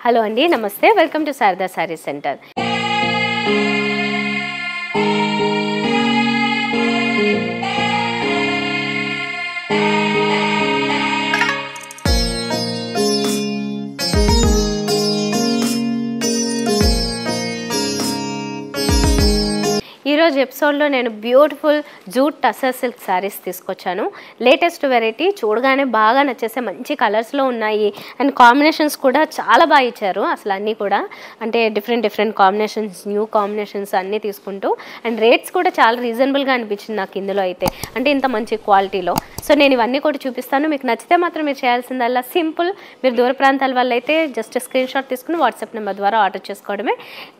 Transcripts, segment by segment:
Hello అండి, నమస్తే. Welcome to Sharada Saree Centre. ఈరోజు ఎపిసోడ్లో నేను beautiful jute tussar silk sarees తీసుకొచ్చాను. లేటెస్ట్ వెరైటీ, చూడగానే బాగా నచ్చేసే మంచి కలర్స్లో ఉన్నాయి. అండ్ కాంబినేషన్స్ కూడా చాలా బాగా ఇచ్చారు. అసలు అన్నీ కూడా అంటే డిఫరెంట్ కాంబినేషన్స్, న్యూ కాంబినేషన్స్ అన్నీ తీసుకుంటూ, అండ్ రేట్స్ కూడా చాలా రీజనబుల్గా అనిపించింది నాకు ఇందులో అయితే, అంటే ఇంత మంచి క్వాలిటీలో. సో నేను ఇవన్నీ కూడా చూపిస్తాను. మీకు నచ్చితే మాత్రం మీరు చేయాల్సిందల్లా సింపుల్, మీరు దూర ప్రాంతాల వల్ల అయితే జస్ట్ స్క్రీన్ షాట్ తీసుకుని వాట్సాప్ నెంబర్ ద్వారా ఆర్డర్ చేసుకోవడమే.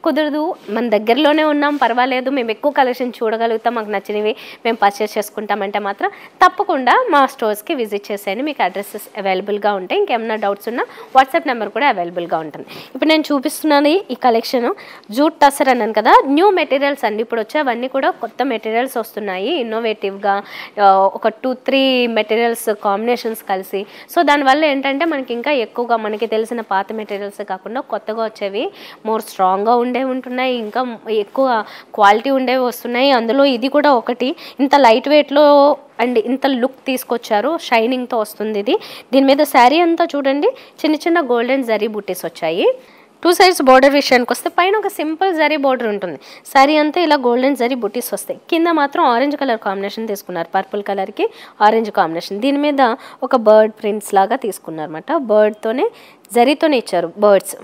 కుదరదు, మన దగ్గరలోనే ఉన్నాం, పర్వాలేదు, మేము ఎక్కువ కలెక్షన్ చూడగలుగుతాం, మాకు నచ్చినవి మేము పర్చేస్ చేసుకుంటామంటే మాత్రం తప్పకుండా మా స్టోర్స్కి విజిట్ చేసేయండి. మీకు అడ్రస్సెస్ అవైలబుల్గా ఉంటాయి. ఇంకేమైనా డౌట్స్ ఉన్నా వాట్సాప్ నెంబర్ కూడా అవైలబుల్గా ఉంటుంది. ఇప్పుడు నేను చూపిస్తున్నాను ఈ కలెక్షన్ జూట్ టసర్ అన్నాను కదా, న్యూ మెటీరియల్స్ అండి. ఇప్పుడు వచ్చేవన్నీ కూడా కొత్త మెటీరియల్స్ వస్తున్నాయి, ఇన్నోవేటివ్గా ఒక 2-3 మెటీరియల్స్ కాంబినేషన్స్ కలిసి. సో దానివల్ల ఏంటంటే మనకి ఇంకా ఎక్కువగా మనకి తెలిసిన పాత మెటీరియల్స్ కాకుండా కొత్తగా వచ్చేవి మోర్ స్ట్రాంగ్గా ఉంటున్నాయి, ఇంకా ఎక్కువ క్వాలిటీ ఉండేవి వస్తున్నాయి. అందులో ఇది కూడా ఒకటి, ఇంత లైట్ వెయిట్లో అండ్ ఇంత లుక్ తీసుకొచ్చారు, షైనింగ్తో వస్తుంది ఇది. దీని మీద శారీ అంతా చూడండి చిన్న గోల్డెన్ జరీ బుట్టీస్ వచ్చాయి. 2 సైడ్స్ బోర్డర్ విషయానికి వస్తే పైన ఒక సింపుల్ జరీ బోర్డర్ ఉంటుంది, శారీ అంతా ఇలా గోల్డెన్ జరీ బుట్టీస్ వస్తాయి. కింద మాత్రం ఆరెంజ్ కలర్ కాంబినేషన్ తీసుకున్నారు, పర్పుల్ కలర్కి ఆరెంజ్ కాంబినేషన్. దీని మీద ఒక బర్డ్ ప్రింట్స్ లాగా తీసుకున్నారు అనమాట, బర్డ్తోనే జరీతోనే ఇచ్చారు బర్డ్స్.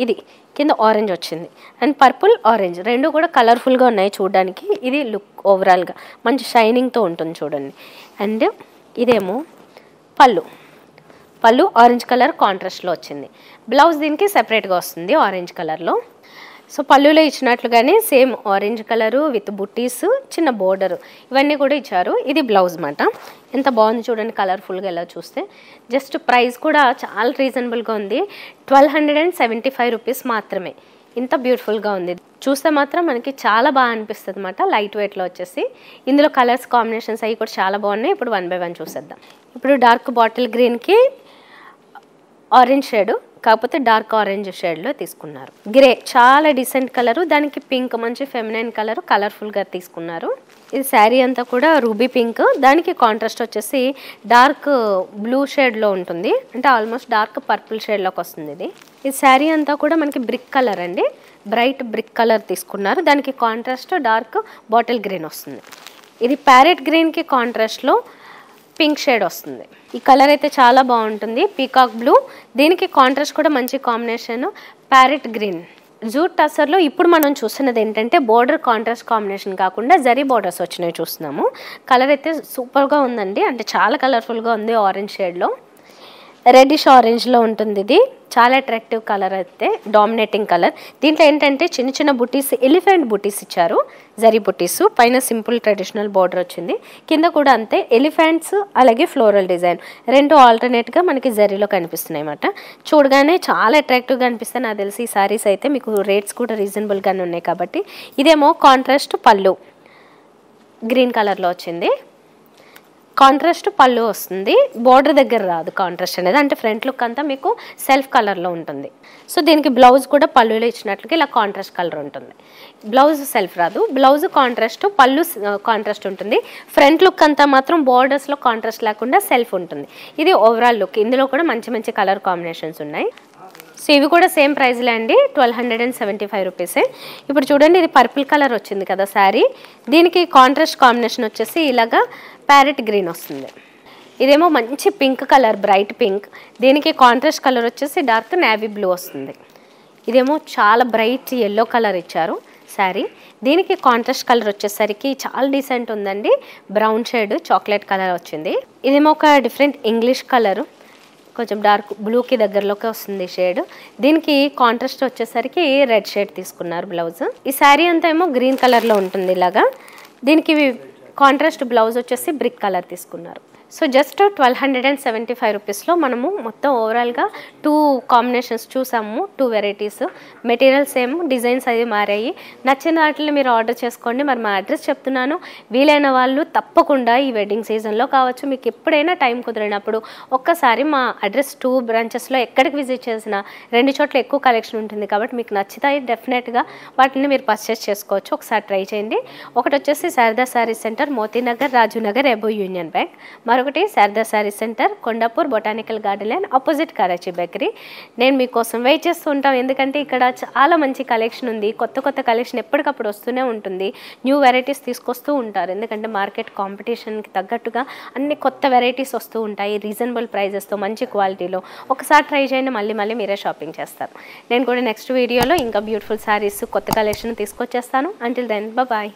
ఇది కింద ఆరెంజ్ వచ్చింది అండ్ పర్పుల్ ఆరెంజ్ రెండు కూడా కలర్ఫుల్గా ఉన్నాయి చూడడానికి. ఇది లుక్ ఓవరాల్గా మంచి షైనింగ్తో ఉంటుంది చూడండి. అండ్ ఇదేమో పళ్ళు ఆరెంజ్ కలర్ కాంట్రాస్ట్లో వచ్చింది. బ్లౌజ్ దీనికి సెపరేట్గా వస్తుంది ఆరెంజ్ కలర్లో. సో పళ్ళులో ఇచ్చినట్లుగానే సేమ్ ఆరెంజ్ కలరు విత్ బుట్టీస్, చిన్న బోర్డరు ఇవన్నీ కూడా ఇచ్చారు. ఇది బ్లౌజ్ మాట. ఎంత బాగుంది చూడండి కలర్ఫుల్గా ఎలా చూస్తే. జస్ట్ ప్రైస్ కూడా చాలా రీజనబుల్గా ఉంది, 1275 రూపీస్ మాత్రమే. ఇంత బ్యూటిఫుల్గా ఉంది, చూస్తే మాత్రం మనకి చాలా బాగా అనిపిస్తుంది అన్నమాట. లైట్ వెయిట్లో వచ్చేసి ఇందులో కలర్స్ కాంబినేషన్స్ అవి కూడా చాలా బాగున్నాయి. ఇప్పుడు 1 బై 1 చూసేద్దాం. ఇప్పుడు డార్క్ బాటిల్ గ్రీన్కి ఆరెంజ్ షేడ్, కాకపోతే డార్క్ ఆరెంజ్ షేడ్లో తీసుకున్నారు. గ్రే చాలా డీసెంట్ కలరు, దానికి పింక్ మంచి ఫెమినైన్ కలరు కలర్ఫుల్గా తీసుకున్నారు. ఇది శారీ అంతా కూడా రూబీ పింక్, దానికి కాంట్రాస్ట్ వచ్చేసి డార్క్ బ్లూ షేడ్లో ఉంటుంది, అంటే ఆల్మోస్ట్ డార్క్ పర్పుల్ షేడ్లోకి వస్తుంది. ఇది శారీ అంతా కూడా మనకి బ్రిక్ కలర్ అండి, బ్రైట్ బ్రిక్ కలర్ తీసుకున్నారు. దానికి కాంట్రాస్ట్ డార్క్ బాటిల్ గ్రీన్ వస్తుంది. ఇది ప్యారెట్ గ్రీన్కి కాంట్రాస్ట్లో పింక్ షేడ్ వస్తుంది. ఈ కలర్ అయితే చాలా బాగుంటుంది, పీకాక్ బ్లూ. దీనికి కాంట్రాస్ట్ కూడా మంచి కాంబినేషన్ ప్యారెట్ గ్రీన్. జూట్ టసర్లో ఇప్పుడు మనం చూస్తున్నది ఏంటంటే బోర్డర్ కాంట్రాస్ట్ కాంబినేషన్ కాకుండా జరీ బోర్డర్స్ వచ్చినాయి చూస్తున్నాము. కలర్ అయితే సూపర్గా ఉందండి, అంటే చాలా కలర్ఫుల్గా ఉంది. ఆరెంజ్ షేడ్లో రెడ్డిష్ ఆరెంజ్లో ఉంటుంది. ఇది చాలా అట్రాక్టివ్ కలర్ అయితే, డామినేటింగ్ కలర్. దీంట్లో ఏంటంటే చిన్న బుట్టీస్, ఎలిఫెంట్ బుట్టీస్ ఇచ్చారు, జరీ బుట్టీస్. పైన సింపుల్ ట్రెడిషనల్ బార్డర్ వచ్చింది, కింద కూడా అంతే ఎలిఫెంట్స్ అలాగే ఫ్లోరల్ డిజైన్ రెండు ఆల్టర్నేట్గా మనకి జరీలో కనిపిస్తున్నాయి అన్నమాట. చూడగానే చాలా అట్రాక్టివ్గా అనిపిస్తాయి. నాకు తెలిసి ఈ సారీస్ అయితే మీకు రేట్స్ కూడా రీజనబుల్గానే ఉన్నాయి కాబట్టి. ఇదేమో కాంట్రాస్ట్ పళ్ళు గ్రీన్ కలర్లో వచ్చింది, కాంట్రాస్ట్ పళ్ళు వస్తుంది, బోర్డర్ దగ్గర రాదు కాంట్రాస్ట్ అనేది, అంటే ఫ్రంట్ లుక్ అంతా మీకు సెల్ఫ్ కలర్లో ఉంటుంది. సో దీనికి బ్లౌజ్ కూడా పళ్ళులో ఇచ్చినట్లుగా ఇలా కాంట్రాస్ట్ కలర్ ఉంటుంది. బ్లౌజ్ సెల్ఫ్ రాదు, బ్లౌజ్ కాంట్రాస్ట్, పళ్ళు కాంట్రాస్ట్ ఉంటుంది. ఫ్రంట్ లుక్ అంతా మాత్రం బోర్డర్స్లో కాంట్రాస్ట్ లేకుండా సెల్ఫ్ ఉంటుంది. ఇది ఓవరాల్ లుక్. ఇందులో కూడా మంచి కలర్ కాంబినేషన్స్ ఉన్నాయి. సో ఇవి కూడా సేమ్ ప్రైస్లే అండి, 1275 రూపీసే. ఇప్పుడు చూడండి, ఇది పర్పుల్ కలర్ వచ్చింది కదా శారీ, దీనికి కాంట్రాస్ట్ కాంబినేషన్ వచ్చేసి ఇలాగా ప్యారెట్ గ్రీన్ వస్తుంది. ఇదేమో మంచి పింక్ కలర్, బ్రైట్ పింక్. దీనికి కాంట్రాస్ట్ కలర్ వచ్చేసి డార్క్ నేవీ బ్లూ వస్తుంది. ఇదేమో చాలా బ్రైట్ ఎల్లో కలర్ ఇచ్చారు శారీ. దీనికి కాంట్రాస్ట్ కలర్ వచ్చేసరికి చాలా డీసెంట్ ఉందండి, బ్రౌన్ షేడ్ చాక్లెట్ కలర్ వచ్చింది. ఇదేమో ఒక డిఫరెంట్ ఇంగ్లీష్ కలరు, కొంచెం డార్క్ బ్లూకి దగ్గరలోకి వస్తుంది షేడ్. దీనికి కాంట్రాస్ట్ వచ్చేసరికి రెడ్ షేడ్ తీసుకున్నారు బ్లౌజ్. ఈ శారీ అంతా ఏమో గ్రీన్ కలర్లో ఉంటుంది ఇలాగా. దీనికి కాంట్రాస్ట్ బ్లౌజ్ వచ్చేసి బ్రిక్ కలర్ తీసుకున్నారు. సో జస్ట్ 1275 రూపీస్లో మనము మొత్తం ఓవరాల్గా 2 కాంబినేషన్స్ చూసాము, 2 వెరైటీస్. మెటీరియల్ సేమ్, డిజైన్స్ అవి మారాయి. నచ్చిన వాటిని మీరు ఆర్డర్ చేసుకోండి. మరి మా అడ్రస్ చెప్తున్నాను, వీలైన వాళ్ళు తప్పకుండా ఈ వెడ్డింగ్ సీజన్లో కావచ్చు, మీకు ఎప్పుడైనా టైం కుదిరినప్పుడు ఒక్కసారి మా అడ్రస్ 2 బ్రాంచెస్లో ఎక్కడికి విజిట్ చేసినా 2 చోట్ల ఎక్కువ కలెక్షన్ ఉంటుంది కాబట్టి మీకు నచ్చుతాయి. డెఫినెట్గా వాటిని మీరు పర్చేస్ చేసుకోవచ్చు. ఒకసారి ట్రై చేయండి. ఒకటి వచ్చేసి శారదా శారీ సెంటర్, మోతీనగర్, రాజునగర్, ఎబో యూనియన్ బ్యాంక్. మరొకటి Sharada Saree Centre, Kondapur, botanical garden line, opposite Karachi Bakery. నేను మీకోసం వెయిట్ చేస్తూ ఉంటాం, ఎందుకంటే ఇక్కడ చాలా మంచి కలెక్షన్ ఉంది. కొత్త కొత్త కలెక్షన్ ఎప్పటికప్పుడు వస్తూనే ఉంటుంది. న్యూ వెరైటీస్ తీసుకొస్తూ ఉంటారు, ఎందుకంటే మార్కెట్ కాంపిటీషన్కి తగ్గట్టుగా అన్ని కొత్త వెరైటీస్ వస్తూ ఉంటాయి రీజనబుల్ ప్రైజెస్తో, మంచి క్వాలిటీలో. ఒకసారి ట్రై చేయండి, మళ్ళీ మళ్ళీ మీరే షాపింగ్ చేస్తారు. నేను కూడా నెక్స్ట్ వీడియోలో ఇంకా బ్యూటిఫుల్ శారీస్, కొత్త కలెక్షన్ తీసుకొచ్చేస్తాను. Until then bye.